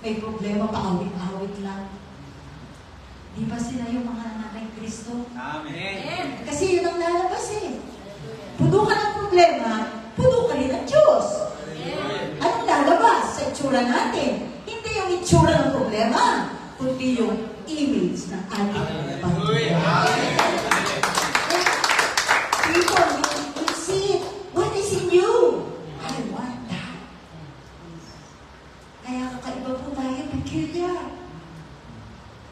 may problema, paawit-awit lang? Di ba sila yung mga anak ng Kristo? Amen. Kasi yun ang lalabas eh. Puno ka ng problema, puno ka rin ng Diyos. Anong lalabas sa itsura natin? Hindi yung itsura ng problema, kundi yung image ng ating Panginoon. People, you see, what is in you? I want that. Kaya kakaiba po tayo, peculiar.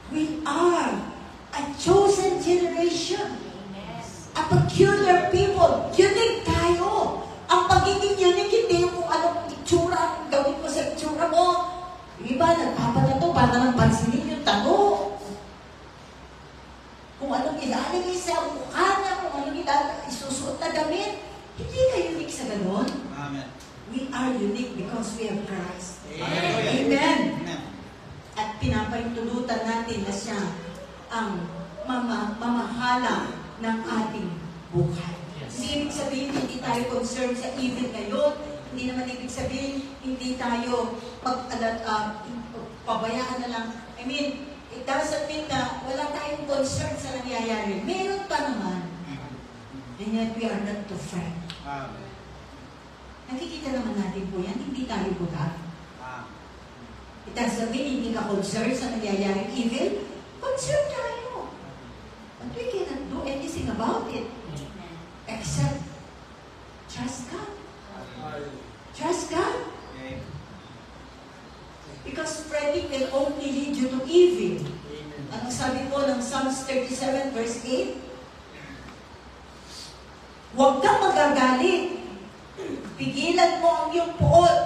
We are a chosen generation. A peculiar people. Unique tayo. Ang pagiging unique, hindi yung kung anong itsura, gawin mo sa itsura mo. Iba, nagpapatato, para nang pansinin yung tato. Kung anong ilalagay sa mukha niya, kung anong isusuot na damit. Hindi ka unique sa ganon. Amen. We are unique because we have Christ. Amen. Amen. At pinapahintulutan natin na siya ang mamahala ng ating buhay. Hindi ibig sabihin hindi tayo concerned sa evil ngayon. Hindi naman ibig sabihin hindi tayo pabayaan na lang. I mean, it doesn't mean na wala tayong concern sa nangyayari. Meron pa naman. And yet we are not to fret. Amen. Nakikita naman natin po yan, hindi tayo bulag. Amen. It doesn't mean hindi ka concerned sa nangyayaring evil. Concerned tayo. But we cannot do anything about it. Except trust God. Trust God. Okay. Because fretting will only lead you to evil. Anong sabi po ng Psalms 37 verse 8? Huwag kang magagalit. Pigilan mo ang iyong puot.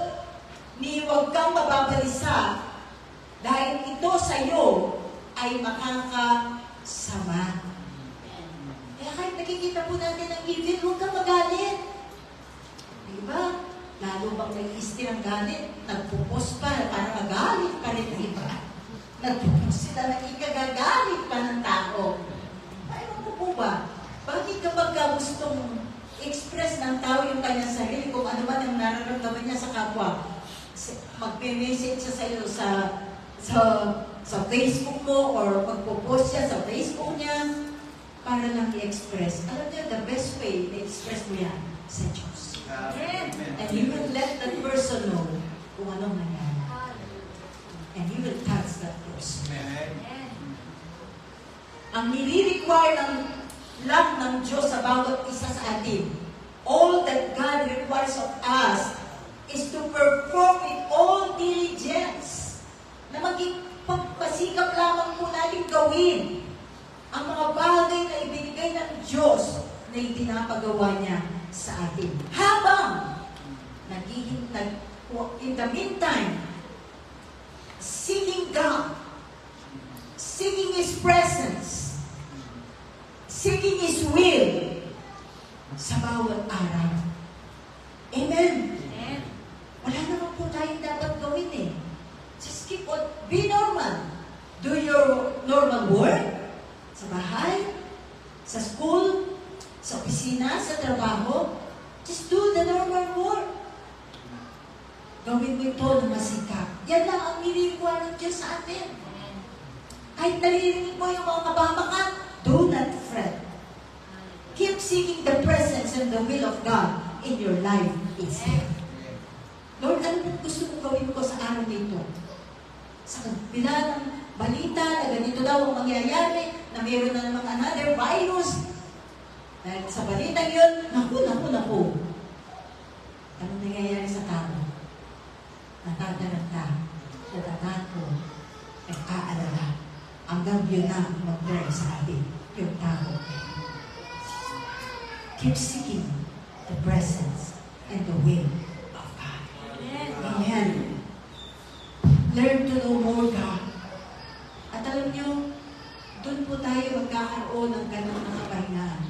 Ni huwag kang mababalisa. Dahil ito sa iyo ay makakasama. Kaya kahit nakikita po natin ang evil, huwag kang magalit. Diba? Lalo bang nag-isti ng galit, nagpupos pa, para magalit pa rin, diba? Nagpupos sila na ikagagalit pa ng tao. Ayaw mo po ba? Bakit kapag gustong express ng tao yung kanyang sarili, kung ano man ang nararamdaman niya sa kapwa, magme-message siya sa iyo sa Facebook mo or magpo-post siya sa Facebook niya para lang i-express. Alam niyo, the best way na-express mo yan sa Diyos. Amen. And you will let that person know kung anong nangyari. And you will touch that person. Amen. Ang nire-require lang ng Diyos sa bawat isa sa atin, all that God requires of us is to perform with all diligence. Na maging pagpasikap lamang po natin gawin ang mga bagay na ibinigay ng Diyos na ipinapagawa niya sa atin. Habang in the meantime, seeking God, seeking His presence, seeking His will sa bawat araw. Amen. Wala naman po tayong dapat gawin eh. Just keep on, be normal. Do your normal work sa bahay, school, sa opisina, sa trabaho, just do the normal work. Gawin mo ito na masikap. Yan lang ang nilikuha ng Diyos sa atin. Kahit naririnig mo yung mga kabamakan, do not fret. Keep seeking the presence and the will of God in your life instead. Lord, ano po gusto mong gawin ko sa araw nito? Sa kabila ng balita na ganito daw ang mangyayari, na mayroon na namang another virus. Dahil sa balita yun, naku. Ano nangyayari sa tao? Natataranta, natatakot, nag-aalala. Hanggang yun na mag-pray sa atin, yung tao. Keep seeking the presence and the will of God. Amen. Learn to know more God. At alam nyo, doon po tayo magkakaroon ng ganun na kapahingaan.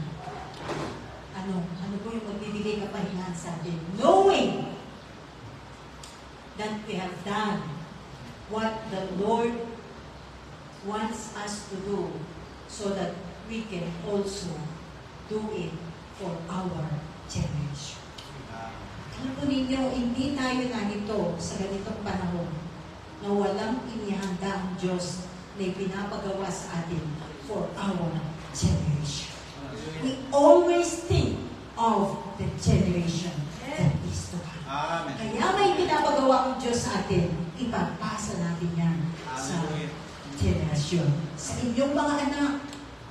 Ano po yung magbibigay kapahingaan sa atin? Knowing that we have done what the Lord wants us to do so that we can also do it for our generation. Alam po ninyo, hindi tayo narito sa ganitong panahon na walang inihanda ang Diyos na ipinapagawa sa atin for our generation. We always think of the generation that is to come. Amen. Kaya may pinapagawa ang Diyos sa atin, ipapasa natin yan sa generasyon. Sa inyong mga anak,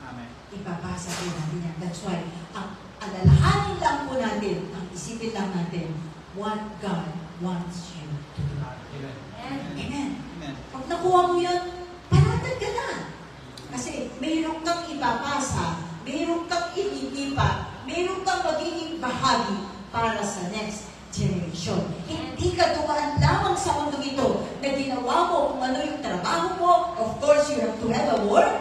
Amen. ipapasa po natin yan. That's why, ang alalahanin lang po natin, ang isipin lang natin, what God wants you to do. Amen. Amen. Pag nakuha mo yun, panatan ka na. Kasi mayroon kang ipapasa, mayroon kang initipa, mayroon kang magiging bahagi para sa next generation. Hindi ka dumaan lamang sa mundong ito na ginawa mo kung ano yung trabaho mo. Of course, you have to have a work.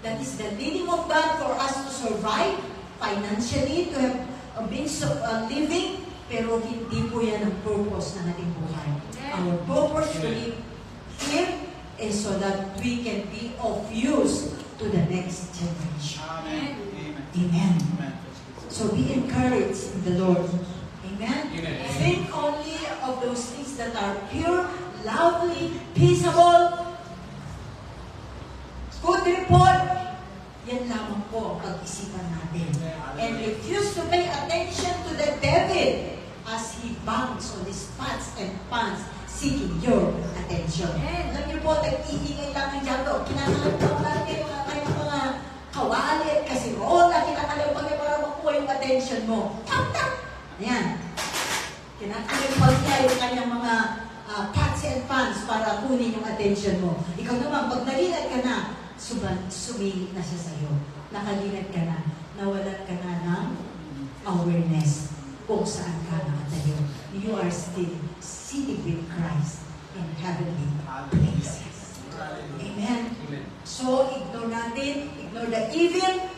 That is the leading of God for us to survive financially, to have a means of living. Pero hindi po yan ang purpose ng ating buhay. Our purpose to live here is so that we can be of use to the next generation. Amen. Amen. Amen. So be encouraged in the Lord. Amen? Amen. Think only of those things that are pure, lovely, peaceable, good report. Yan lamang po ang pag-isipan natin. And refuse to pay attention to the devil as he bangs on his pots and pans seeking your attention. Alam niyo po, nag-iingay lang ng diablo. Kinakalampang natin yung kanyang mga kawali at kasirola. Kinakalampang niya para makuha yung attention mo. Tap! Ayan. Kinakalampang niya yung kanyang mga pots and pans para kunin yung attention mo. Ikaw naman, pag nalinad ka na, sumingit na siya sa'yo. Nakalinad ka na. Nawalan ka na ng awareness kung saan ka nakatayo. You are still sitting with Christ in heavenly places. Amen? So, ignore natin, ignore the evil,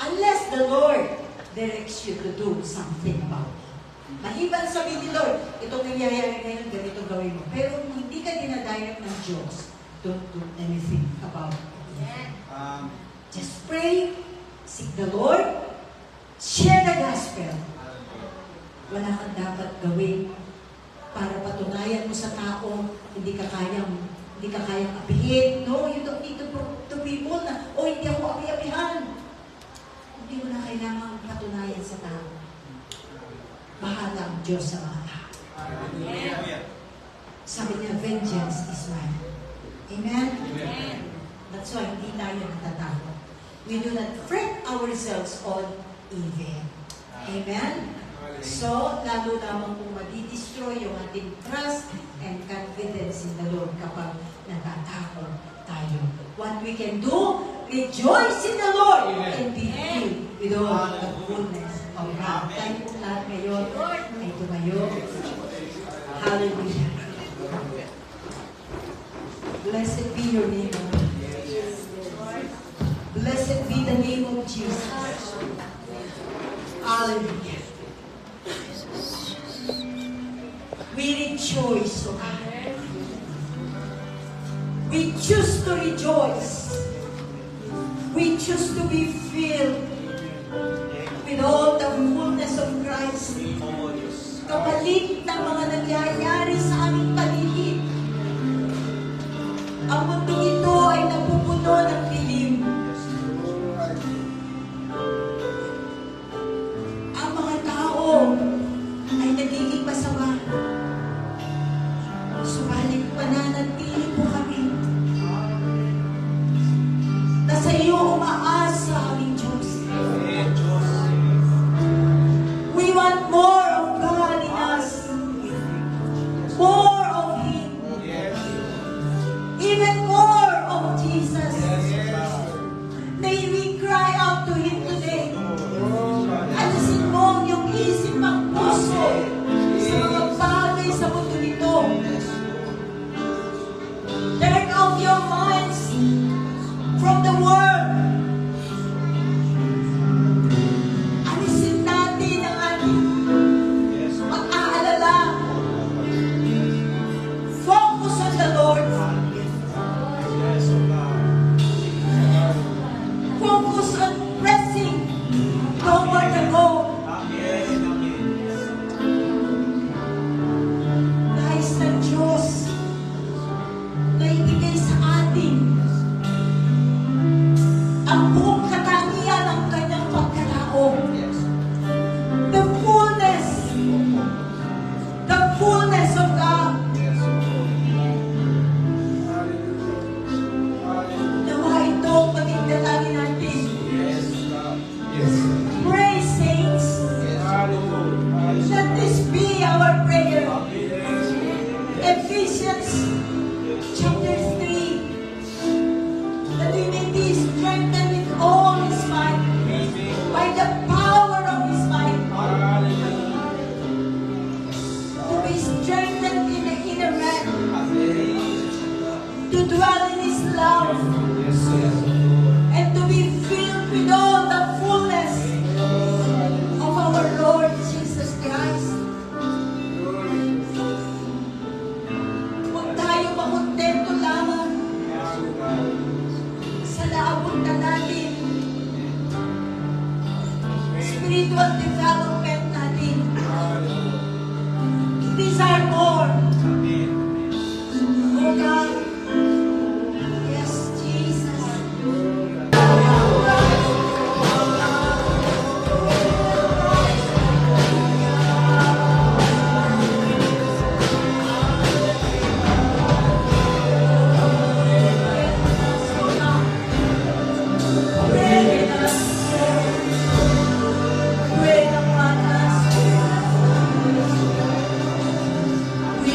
unless the Lord directs you to do something about it. Maliban sabihin ni Lord, itong nangyayari ngayon, ganito gawin mo. Pero kung hindi ka dinadirect ng Diyos, don't do anything about it. Just pray, seek the Lord, share the gospel. Wala kang dapat gawin para patunayan mo sa tao, hindi ka kayang apihin. No, you don't need to prove to people na, hindi ako api-apihan. Hindi mo na kailangan patunayan sa tao. Bahala ang Diyos sa mga tao. Sabi niya, vengeance is mine. Amen? Amen. That's why hindi tayo natatakot. We do not fret ourselves on evil. Amen? So, lalo lamang kung madi-destroy yung ating trust and confidence in the Lord kapag natatakot tayo. What we can do, rejoice in the Lord and be filled with all the goodness of God. Tayo po lahat ngayon ay tumayo. Hallelujah. Blessed be your name, O God. Blessed be the name of Jesus. Hallelujah. We rejoice, O God. We choose to rejoice. We choose to be filled with all the fullness of Christ. Kapalit ng mga nangyayari sa aming paligid. Ang mundo ito ay napupuno ng dilim. Ang mga tao ay nagiging masama. Subalit pananatili po kami na sa iyo umaasa aming Diyos. We want more of God in us. More of Him. Even more of Jesus. May we cry out to Him today. Alisin mo ang iyong isip ang puso sa mga bagay sa mundo nito. Turn off your minds from the world. Alisin natin ang ating pag-aalala. Focus on the Lord. Focus on pressing toward the goal. Nais ng Diyos na ibigay sa atin ang buong katangian ng kanyang pagkalao. The fullness of God. Nawa ito maging dalangin natin. Pray, saints. Let this be our prayer. Ephesians chapter 3. That we may be strengthened with all His might by the power of His might. To be strengthened in the inner man. To dwell in His love. And to be filled with all the fullness of our Lord Jesus Christ. Huwag tayo makontento lamang sa naabutan natin. Spiritual development natin. Desire more. Oh God. Yes, Jesus. We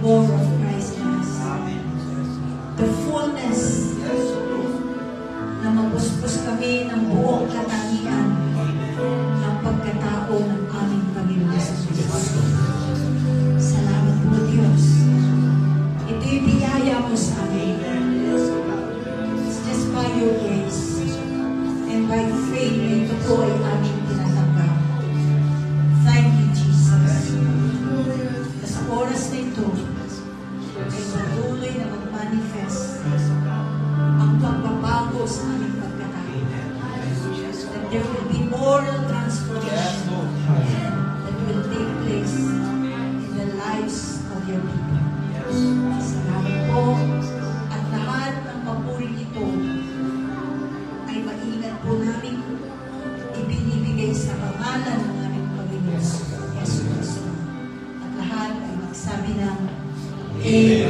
more of Christ in us. Amen. The fullness Yes, Lord. na mapuspos kami ng buong katangian ng pagkatao ng aming Panginoon Jesucristo. Salamat po, Diyos. Ito'y biyaya mo sa amin. Yes, God. It's just by your grace and by faith na ito po ay aming tinatanggap. Thank you, Jesus. Na sa oras na ito, ay patuloy na mag-manifest ang pagbabago sa aming pagkatao. That there will be moral Yes, transformation Lord. that will take place in the lives of your people. Salamat po at lahat ng papuring ito ay maingat po namin ibinibigay sa pangalan ng aming Panginoon Yesu Cristo. At lahat ay magsabi ng Amen.